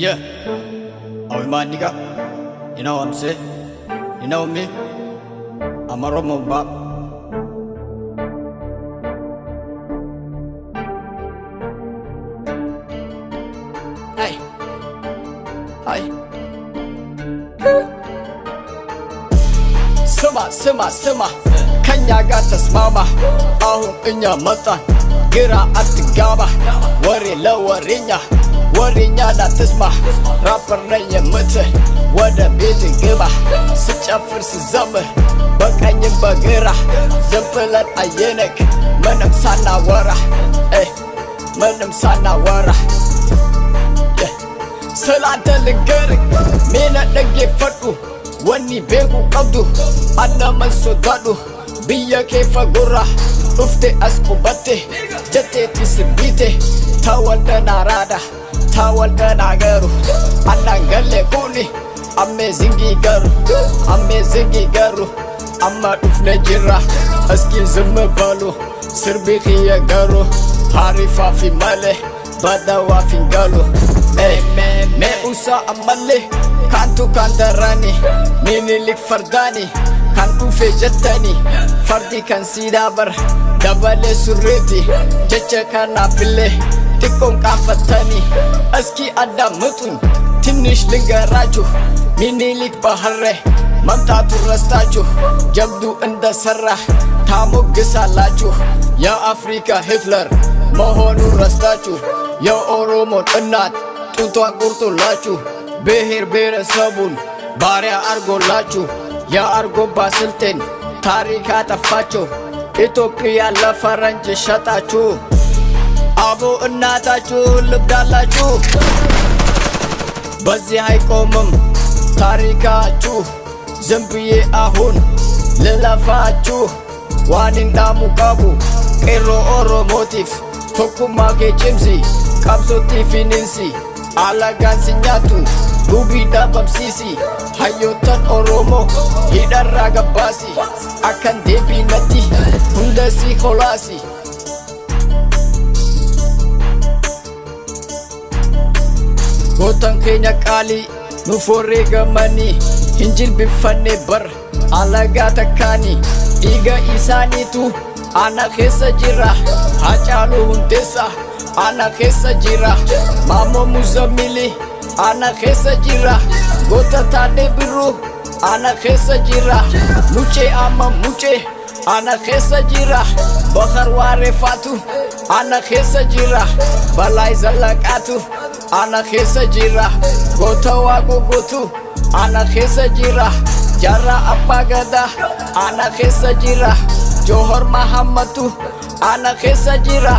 Yeah. Oh my nigga. You know what I'm saying? You know me? I'm a Romo Bab. Hey. Hi. Sema Kanya gatas mama Ahun inya matan Gira atigaba Wari la warinya Warinya da tisma Rapper na ya mutu Wada bitin giba Su cafir su zamar Bakanyin bagira Zampilat ayenek Manam sana wara Manam sana wara Salata ligarik Mina nage fadu Wani begu qabdu Anna man sodadu Biya kefa gurra Ufte askubate Jate tisibite Tawal da narada Tawal da nagaru Anna galle kuni Amme zingi garu Amme zingi garu Amma ufne jirra Aski zimma balu Sirbi khiya garu Harifa fi male Badawa fi galu Me usa amalle Kantu kandarani Minilik fardani Kan ufe jattani Fardi kan sidabar Dabale surreti Jecha kana fille Tikon kan fatani Aski ada mutun Tinish lingaraju Minilik baharre Mamtatu rastaju Jabdu anda sarrah Tamu gisalaju Ya Afrika Hitler Mohonu rastaju Ya Oromo tenat Tuntuan kurtu laju Behir bere sabun Barya argo laju Ya argo basilten Tarikata facho Ethiopia la faranje shatachu Abu innatachu Lugdalachu Bazi haikomum Tarikachu Zambiye ahun Lelafachu Wanin damu kabu Kero oro motif Tokumake chimsi Kapso tifininsi Alagan sinyatu Gubi dabam sisi Hayotan oromo Hidar raga basi Akan debi nati Hunda si kholasi Gotang kenya kali Nufore gamani Hinjil bifane bar Alaga takani Iga isani tu Anak hesa jira Hachalu huntesa Anak hesa jira Mamo muzamili Anak hesa jira Gota tade biru Anak hesa jira Muce ama muce Anak hesa jira Bakar ware fatu Anak hesa jira Balai zalakatu Anak hesa jira Gota wago gotu Anak hesa jira Jara apagada Anak hesa jira Johor Mahamatu Anak hesa jira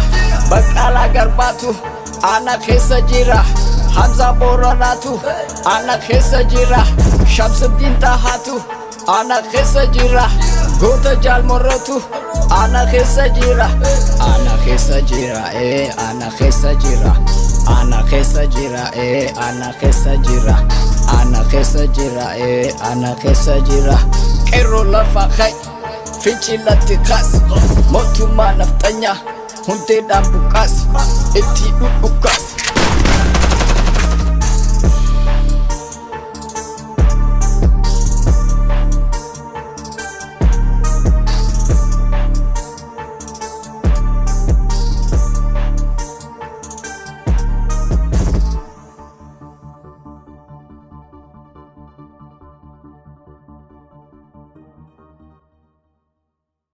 Bakala garbatu Anak hesa jira Hamza Boranatu Anak hesa jira Shamsuddin Tahatu Anak hesa jira Gota Jalmorotu Anak hesa jira Anak hesa jira Anak hesa jira Anak hesa jira Anak hesa jira Anak hesa jira Anak hesa jira Kero lafa khay Finchi latikas Motu manaftanya Hunte dan bukas Eti ukas